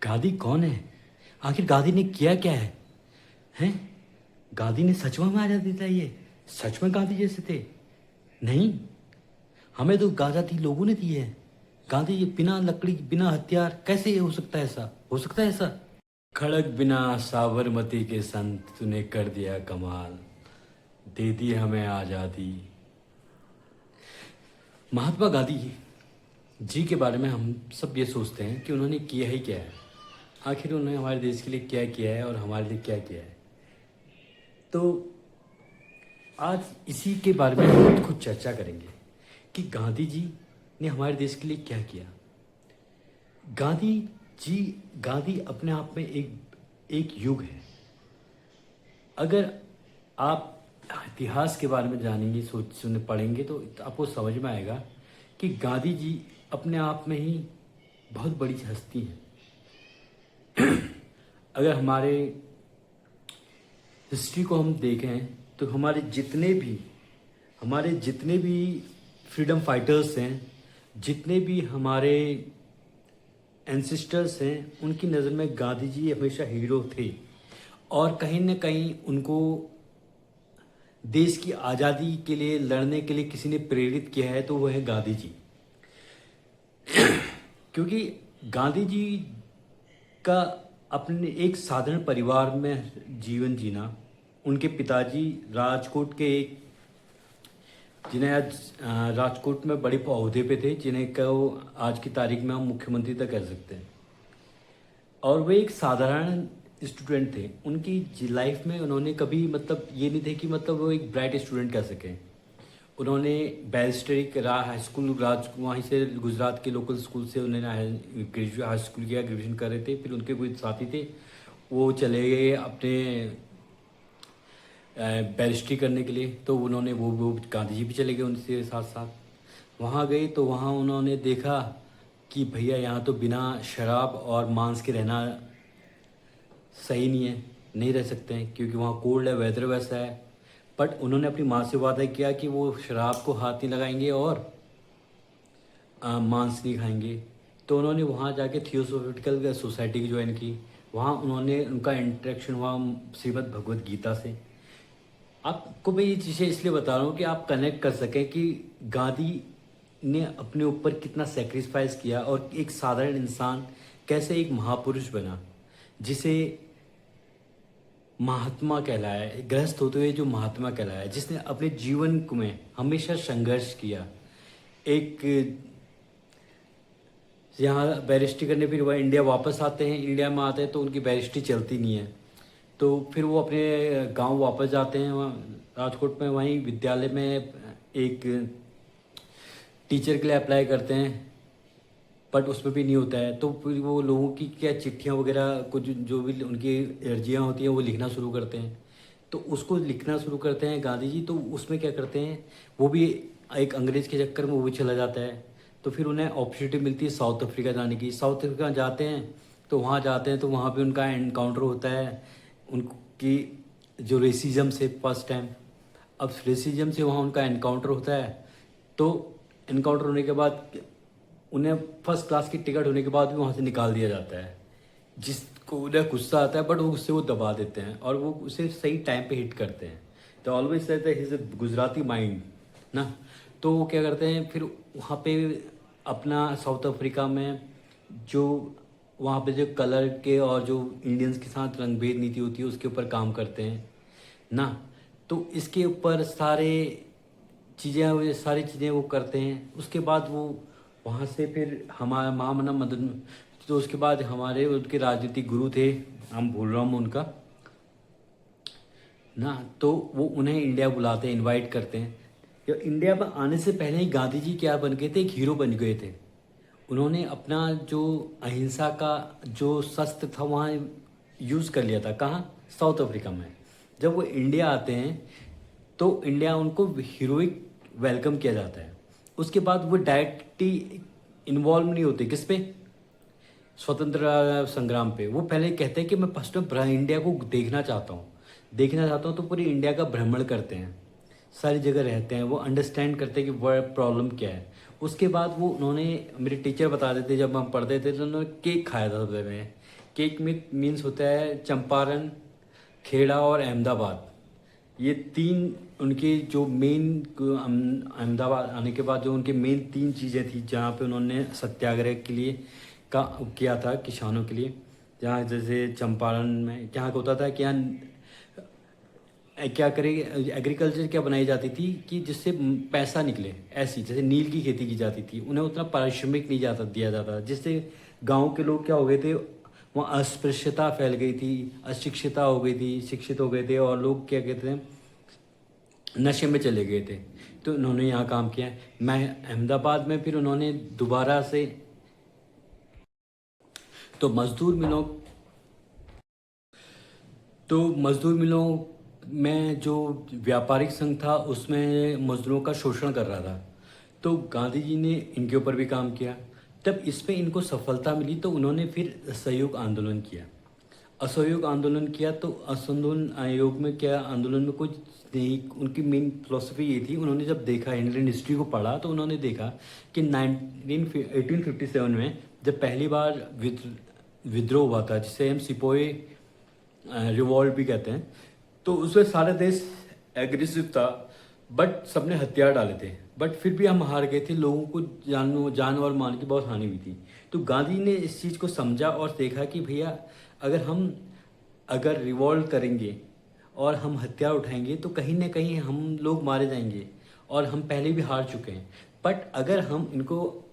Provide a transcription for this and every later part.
गांधी कौन है? आखिर गांधी ने किया क्या है? हैं? गांधी ने सच में आज़ादी दिलाई है? सच में गांधी जैसे थे? नहीं, हमें तो आज़ादी लोगों ने दी है। गांधी जी बिना लकड़ी बिना हथियार कैसे हो सकता है ऐसा? हो सकता है ऐसा? खड़क बिना साबरमती के संत तूने कर दिया कमाल, दे दी हमें आज़ादी। महात्मा गांधी जी के बारे में हम सब ये सोचते हैं कि उन्होंने किया ही क्या है। आखिर उन्होंने हमारे देश के लिए क्या किया है और हमारे लिए क्या किया है। तो आज इसी के बारे में हम कुछ चर्चा करेंगे कि गांधी जी ने हमारे देश के लिए क्या किया। गांधी जी गांधी अपने आप में एक एक युग है। अगर आप इतिहास के बारे में जानेंगे सोच सुन पढ़ेंगे तो आपको समझ में आएगा कि गांधी जी अपने आप में ही बहुत बड़ी हस्ती हैं। अगर हमारे हिस्ट्री को हम देखें तो हमारे जितने भी फ्रीडम फाइटर्स हैं, जितने भी हमारे एंसेस्टर्स हैं, उनकी नज़र में गांधी जी हमेशा हीरो थे। और कहीं न कहीं उनको देश की आज़ादी के लिए लड़ने के लिए किसी ने प्रेरित किया है तो वो है गांधी जी। क्योंकि गांधी जी का अपने एक साधारण परिवार में जीवन जीना, उनके पिताजी राजकोट के एक जिन्हें आज राजकोट में बड़े ओहदे पे थे, जिन्हें को आज की तारीख में हम मुख्यमंत्री तक कह सकते हैं। और वे एक साधारण स्टूडेंट थे। उनकी लाइफ में उन्होंने कभी मतलब ये नहीं थे कि मतलब वो एक ब्राइट स्टूडेंट कह सकें। उन्होंने बैरिस्टरी करा, हाई स्कूल वहीं से गुजरात के लोकल स्कूल से उन्होंने हाई स्कूल किया, ग्रेजुएशन कर रहे थे। फिर उनके कोई साथी थे, वो चले गए अपने बैरिस्ट्री करने के लिए। तो उन्होंने वो गांधी जी भी चले गए उनसे साथ साथ। वहाँ गए तो वहाँ उन्होंने देखा कि भैया यहाँ तो बिना शराब और मांस के रहना सही नहीं है, नहीं रह सकते हैं, क्योंकि वहाँ कोल्ड है, वेदर वैसा है। बट उन्होंने अपनी माँ से वादा किया कि वो शराब को हाथ नहीं लगाएंगे और मांस नहीं खाएंगे। तो उन्होंने वहाँ जाके थियोसॉफिकल सोसाइटी की ज्वाइन की। वहाँ उन्होंने उनका इंटरेक्शन हुआ श्रीमद् भगवत गीता से। आपको मैं ये चीज़ें इसलिए बता रहा हूँ कि आप कनेक्ट कर सकें कि गांधी ने अपने ऊपर कितना सेक्रीफाइस किया और एक साधारण इंसान कैसे एक महापुरुष बना, जिसे महात्मा कहलाया है, गृहस्थ होते हुए जो महात्मा कहलाया है, जिसने अपने जीवन में हमेशा संघर्ष किया। एक यहाँ बैरिस्ट्री करने फिर वह इंडिया वापस आते हैं। इंडिया में आते हैं तो उनकी बैरिस्ट्री चलती नहीं है, तो फिर वो अपने गांव वापस जाते हैं। वहाँ राजकोट में वहीं विद्यालय में एक टीचर के लिए अप्लाई करते हैं, बट उसमें भी नहीं होता है। तो फिर वो लोगों की क्या चिट्ठियाँ वगैरह कुछ जो भी उनकी अर्जियाँ होती हैं वो लिखना शुरू करते हैं। तो उसको लिखना शुरू करते हैं गांधी जी। तो उसमें क्या करते हैं, वो भी एक अंग्रेज़ के चक्कर में वो भी चला जाता है। तो फिर उन्हें अपॉर्चुनिटी मिलती है साउथ अफ्रीका जाने की। साउथ अफ्रीका जाते हैं तो वहाँ जाते हैं तो वहाँ पे उनका एनकाउंटर होता है उनकी जो रेसिज्म से फर्स्ट टाइम। अब रेसिज्म से वहाँ उनका एनकाउंटर होता है। तो एनकाउंटर होने के बाद उन्हें फर्स्ट क्लास की टिकट होने के बाद भी वहाँ से निकाल दिया जाता है। जिसको उन्हें गुस्सा आता है बट वो उससे वो दबा देते हैं और वो उसे सही टाइम पे हिट करते हैं। तो always said that his a Gujarati mind ना। तो वो क्या करते हैं फिर वहाँ पे अपना साउथ अफ्रीका में जो वहाँ पे जो कलर के और जो इंडियंस के साथ रंगभेद नीति होती है उसके ऊपर काम करते हैं ना। तो इसके ऊपर सारी चीज़ें वो करते हैं। उसके बाद वो वहाँ से फिर हमारा महामना मदन, तो उसके बाद हमारे उनके राजनीतिक गुरु थे, हम भूल रहा हूँ उनका ना। तो वो उन्हें इंडिया बुलाते हैं, इनवाइट करते हैं। या इंडिया में आने से पहले ही गांधी जी क्या बन गए थे, एक हीरो बन गए थे। उन्होंने अपना जो अहिंसा का जो शस्त्र था वहाँ यूज़ कर लिया था। कहाँ? साउथ अफ्रीका में। जब वो इंडिया आते हैं तो इंडिया उनको हीरोइक वेलकम किया जाता है। उसके बाद वो डायरेक्टली इन्वॉल्व नहीं होते किस पे, स्वतंत्रता संग्राम पे। वो पहले कहते हैं कि मैं फर्स्ट में इंडिया को देखना चाहता हूँ तो पूरी इंडिया का भ्रमण करते हैं। सारी जगह रहते हैं, वो अंडरस्टैंड करते हैं कि वह प्रॉब्लम क्या है। उसके बाद वो उन्होंने, मेरे टीचर बताते थे जब हम पढ़ते थे, तो उन्होंने केक खाया था सबसे में। केक में मीन्स होता है चंपारण, खेड़ा और अहमदाबाद, ये तीन उनके जो मेन, अहमदाबाद आने के बाद जो उनके मेन तीन चीज़ें थी जहाँ पे उन्होंने सत्याग्रह के लिए का किया था किसानों के लिए। जहाँ जैसे चंपारण में क्या होता था कि यहाँ क्या करें, एग्रीकल्चर क्या बनाई जाती थी कि जिससे पैसा निकले, ऐसी जैसे नील की खेती की जाती थी, उन्हें उतना पारिश्रमिक नहीं जाता दिया जाता, जिससे गांव के लोग क्या हो गए थे, वहाँ अस्पृश्यता फैल गई थी, अशिक्षिता हो गई थी, शिक्षित हो गए थे, और लोग क्या कहते हैं नशे में चले गए थे। तो उन्होंने यहाँ काम किया। मैं अहमदाबाद में फिर उन्होंने दोबारा से, तो मजदूर मिलों में जो व्यापारिक संघ था उसमें मजदूरों का शोषण कर रहा था, तो गांधी जी ने इनके ऊपर भी काम किया। तब इसमें इनको सफलता मिली तो उन्होंने फिर असहयोग आंदोलन किया। असहयोग आंदोलन किया तो असंतुलन आयोग में क्या, आंदोलन में कुछ नहीं, उनकी मेन फिलोसफी ये थी, उन्होंने जब देखा इंडियन हिस्ट्री को पढ़ा तो उन्होंने देखा कि 1857 में जब पहली बार विद्रोह हुआ था, जिसे हम सिपोही रिवॉल्ट भी कहते हैं, तो उसमें सारे देश एग्रेसिव था, बट सबने हथियार डाले थे, बट फिर भी हम हार गए थे, लोगों को जान और मान की बहुत हानि हुई थी। तो गांधी ने इस चीज़ को समझा और देखा कि भैया अगर रिवॉल्ट करेंगे और हम हथियार उठाएंगे तो कहीं ना कहीं हम लोग मारे जाएंगे, और हम पहले भी हार चुके हैं। बट अगर हम इनको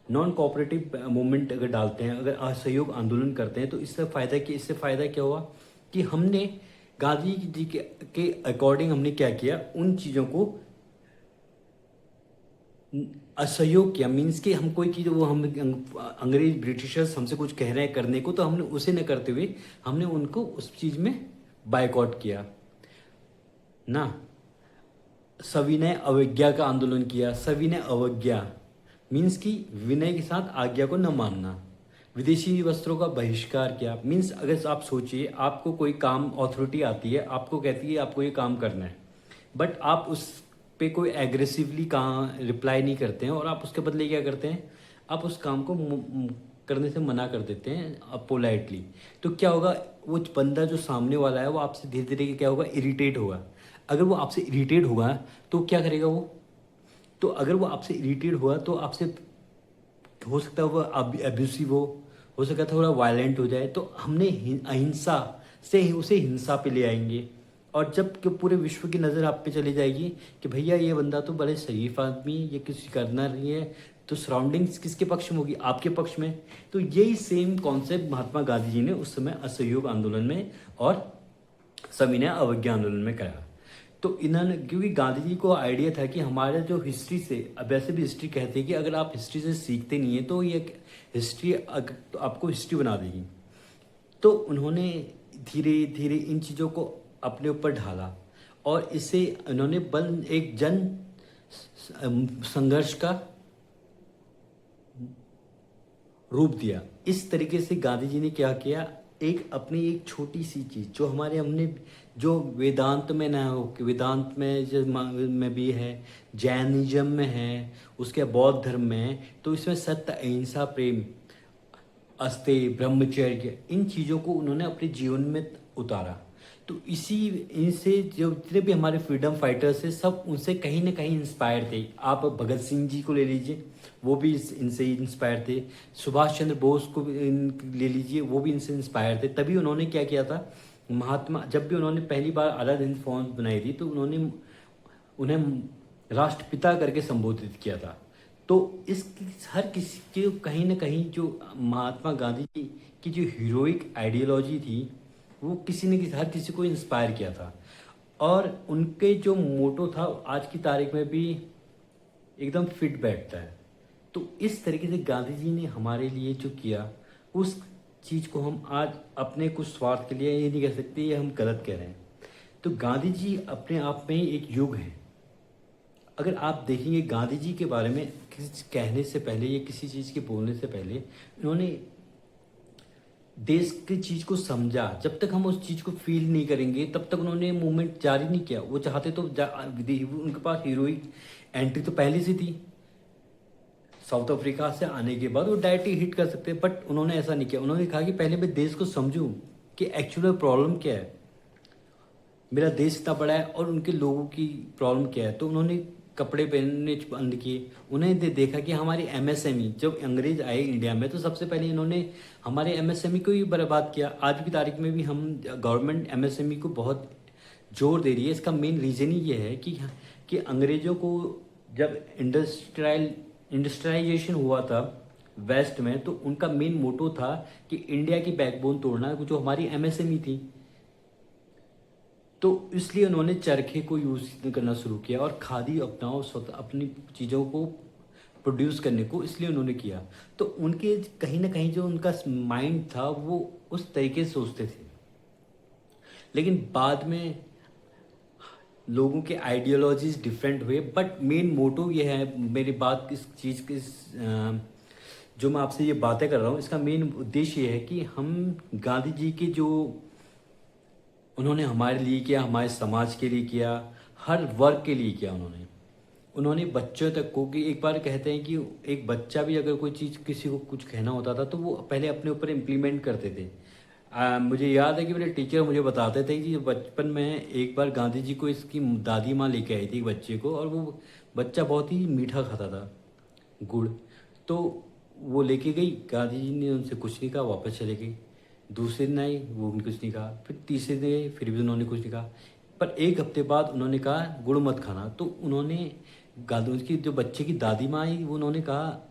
नॉन कोऑपरेटिव मूवमेंट अगर डालते हैं, अगर असहयोग आंदोलन करते हैं, तो इससे फ़ायदा क्या हुआ कि हमने गांधी जी के अकॉर्डिंग हमने क्या किया, उन चीज़ों को असहयोग किया। मीन्स कि हम कोई चीज़, वो हम अंग्रेज ब्रिटिशर्स हमसे कुछ कह रहे हैं करने को, तो हमने उसे न करते हुए हमने उनको उस चीज़ में बायकॉट किया ना। सविनय अवज्ञा का आंदोलन किया। सविनय अवज्ञा मीन्स कि विनय के साथ आज्ञा को न मानना। विदेशी वस्त्रों का बहिष्कार किया। मीन्स अगर आप सोचिए, आपको कोई काम, अथॉरिटी आती है, आपको कहती है आपको ये काम करना है, बट आप उस पे कोई एग्रेसिवली कहाँ रिप्लाई नहीं करते हैं, और आप उसके बदले क्या करते हैं, आप उस काम को करने से मना कर देते हैं पोलाइटली। तो क्या होगा, वो बंदा जो सामने वाला है वो आपसे धीरे धीरे क्या होगा, इरिटेट होगा। अगर वो आपसे इरिटेट होगा तो क्या करेगा वो, तो अगर वो आपसे इरिटेट हुआ तो आपसे हो सकता है वो अब्यूसिव हो सकता है थोड़ा वायलेंट हो जाए, तो हमने अहिंसा से ही उसे हिंसा पे ले आएंगे। और जब कि पूरे विश्व की नज़र आप पे चली जाएगी कि भैया ये बंदा तो बड़े शरीफ आदमी, ये किसी करना नहीं है, तो सराउंडिंग्स किसके पक्ष में होगी, आपके पक्ष में। तो यही सेम कॉन्सेप्ट महात्मा गांधी जी ने उस समय असहयोग आंदोलन में और सविनय अवज्ञा आंदोलन में करा। तो इन्होंने, क्योंकि गांधी जी को आइडिया था कि हमारे जो हिस्ट्री से, अब वैसे भी हिस्ट्री कहते हैं कि अगर आप हिस्ट्री से सीखते नहीं है तो ये हिस्ट्री तो आपको हिस्ट्री बना देगी। तो उन्होंने धीरे धीरे इन चीज़ों को अपने ऊपर ढाला, और इससे उन्होंने एक जन संघर्ष का रूप दिया। इस तरीके से गांधी जी ने क्या किया, एक अपनी एक छोटी सी चीज़ जो हमारे, हमने जो वेदांत में ना हो, कि वेदांत में में भी है, जैनिज्म में है, उसके बौद्ध धर्म में है, तो इसमें सत्य, अहिंसा, प्रेम, अस्तेय, ब्रह्मचर्य, इन चीज़ों को उन्होंने अपने जीवन में उतारा। तो इनसे जो जितने भी हमारे फ्रीडम फाइटर्स हैं, सब उनसे कहीं ना कहीं इंस्पायर थे। आप भगत सिंह जी को ले लीजिए, वो भी इनसे ही इंस्पायर थे। सुभाष चंद्र बोस को भी ले लीजिए, वो भी इनसे इंस्पायर थे। तभी उन्होंने क्या किया था, जब भी उन्होंने पहली बार आज़ाद हिंद फौज बनाई थी, तो उन्होंने उन्हें राष्ट्रपिता करके संबोधित किया था। तो इस हर किसी के कहीं ना कहीं जो महात्मा गांधी जी की जो हीरोइक आइडियोलॉजी थी, वो किसी ने हर किसी को इंस्पायर किया था। और उनके जो मोटो था आज की तारीख में भी एकदम फिट बैठता है। तो इस तरीके से गांधी जी ने हमारे लिए जो किया, उस चीज़ को हम आज अपने कुछ स्वार्थ के लिए ये नहीं कह सकते, ये हम गलत कह रहे हैं। तो गांधी जी अपने आप में एक युग है। अगर आप देखेंगे गांधी जी के बारे में किसी कहने से पहले या किसी चीज़ के बोलने से पहले, इन्होंने देश की चीज़ को समझा। जब तक हम उस चीज़ को फील नहीं करेंगे तब तक उन्होंने मूवमेंट जारी नहीं किया। वो चाहते तो उनके पास हीरोइक एंट्री तो पहले से थी, साउथ अफ्रीका से आने के बाद वो डायरेक्ट ही हिट कर सकते, बट उन्होंने ऐसा नहीं किया। उन्होंने कहा कि पहले मैं देश को समझूं कि एक्चुअल प्रॉब्लम क्या है, मेरा देश इतना बड़ा है और उनके लोगों की प्रॉब्लम क्या है। तो उन्होंने कपड़े पहनने बंद किए। उन्हें देखा कि हमारी एमएसएमई, जब अंग्रेज आए इंडिया में तो सबसे पहले इन्होंने हमारे एमएसएमई को ही बर्बाद किया। आज की तारीख में भी हम गवर्नमेंट एमएसएमई को बहुत जोर दे रही है। इसका मेन रीज़न ही ये है कि अंग्रेज़ों को जब इंडस्ट्रियलाइजेशन हुआ था वेस्ट में, तो उनका मेन मोटो था कि इंडिया की बैकबोन तोड़ना, जो हमारी एमएसएमई थी। तो इसलिए उन्होंने चरखे को यूज़ करना शुरू किया और खादी अपनाओ, स्वतः अपनी चीज़ों को प्रोड्यूस करने को इसलिए उन्होंने किया। तो उनके कहीं ना कहीं जो उनका माइंड था वो उस तरीके से सोचते थे। लेकिन बाद में लोगों के आइडियोलॉजीज डिफरेंट हुए, बट मेन मोटो ये है, मेरी बात इस चीज़ की जो मैं आपसे ये बातें कर रहा हूँ, इसका मेन उद्देश्य ये है कि हम गांधी जी के जो उन्होंने हमारे लिए किया, हमारे समाज के लिए किया, हर वर्ग के लिए किया। उन्होंने बच्चों तक को, कि एक बार कहते हैं कि एक बच्चा भी अगर कोई चीज़ किसी को कुछ कहना होता था तो वो पहले अपने ऊपर इम्प्लीमेंट करते थे। मुझे याद है कि मेरे टीचर मुझे बताते थे कि बचपन में एक बार गांधी जी को इसकी दादी माँ लेके आई थी एक बच्चे को, और वो बच्चा बहुत ही मीठा खाता था, गुड़। तो वो लेके गई, गांधी जी ने उनसे कुछ नहीं कहा, वापस चले गई। दूसरे दिन आई, वो भी कुछ नहीं कहा। फिर तीसरे दिन आई, फिर भी उन्होंने कुछ नहीं कहा। पर एक हफ्ते बाद उन्होंने कहा गुड़ मत खाना। तो उन्होंने गांधी की जो बच्चे की दादी माँ आई, वो उन्होंने कहा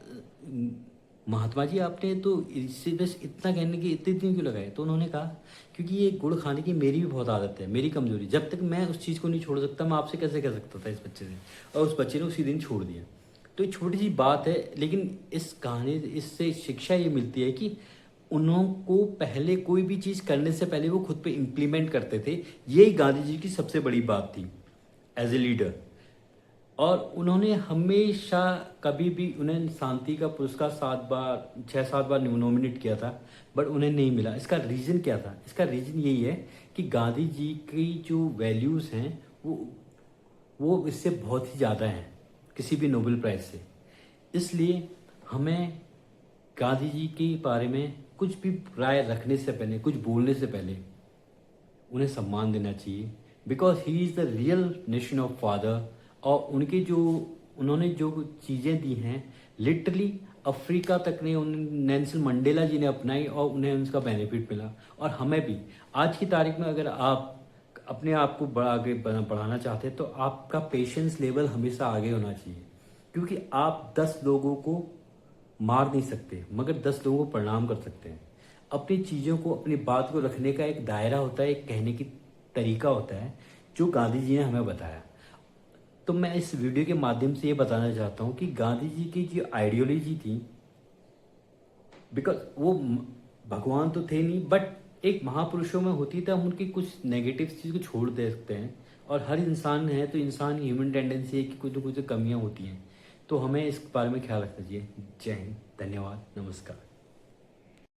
महात्मा जी आपने तो इससे बस इतना कहने की इतने दिन क्यों लगाए। तो उन्होंने कहा क्योंकि ये गुड़ खाने की मेरी भी बहुत आदत है, मेरी कमजोरी, जब तक मैं उस चीज़ को नहीं छोड़ सकता मैं आपसे कैसे कह सकता था इस बच्चे से। और उस बच्चे ने उसी दिन छोड़ दिया। तो ये छोटी सी बात है, लेकिन इस कहानी इससे शिक्षा ये मिलती है कि उनको पहले कोई भी चीज़ करने से पहले वो खुद पे इम्प्लीमेंट करते थे। यही गांधी जी की सबसे बड़ी बात थी एज ए लीडर। और उन्होंने हमेशा कभी भी, उन्हें शांति का पुरस्कार 6-7 बार नॉमिनेट किया था, बट उन्हें नहीं मिला। इसका रीज़न क्या था? इसका रीज़न यही है कि गांधी जी की जो वैल्यूज़ हैं वो इससे बहुत ही ज़्यादा हैं किसी भी नोबेल प्राइज़ से। इसलिए हमें गांधी जी के बारे में कुछ भी राय रखने से पहले, कुछ बोलने से पहले उन्हें सम्मान देना चाहिए, because he is the real nation of father. और उनके जो उन्होंने जो चीज़ें दी हैं लिटरली अफ्रीका तक ने नेल्सन मंडेला जी ने अपनाई और उन्हें उसका बेनिफिट मिला। और हमें भी आज की तारीख में अगर आप अपने आप को आगे बढ़ाना चाहते हैं तो आपका पेशेंस लेवल हमेशा आगे होना चाहिए, क्योंकि आप 10 लोगों को मार नहीं सकते मगर 10 लोगों को प्रणाम कर सकते हैं। अपनी चीज़ों को, अपनी बात को रखने का एक दायरा होता है, एक कहने की तरीका होता है, जो गांधी जी ने हमें बताया। तो मैं इस वीडियो के माध्यम से ये बताना चाहता हूँ कि गांधी जी की जो आइडियोलॉजी थी, बिकॉज वो भगवान तो थे नहीं, बट एक महापुरुषों में होती था, हम उनकी कुछ नेगेटिव चीज़ को छोड़ दे सकते हैं। और हर इंसान है तो इंसान ह्यूमन टेंडेंसी है कि कुछ ना कुछ कमियाँ होती हैं, तो हमें इस बारे में ख्याल रखना चाहिए। जय हिंद, धन्यवाद, नमस्कार।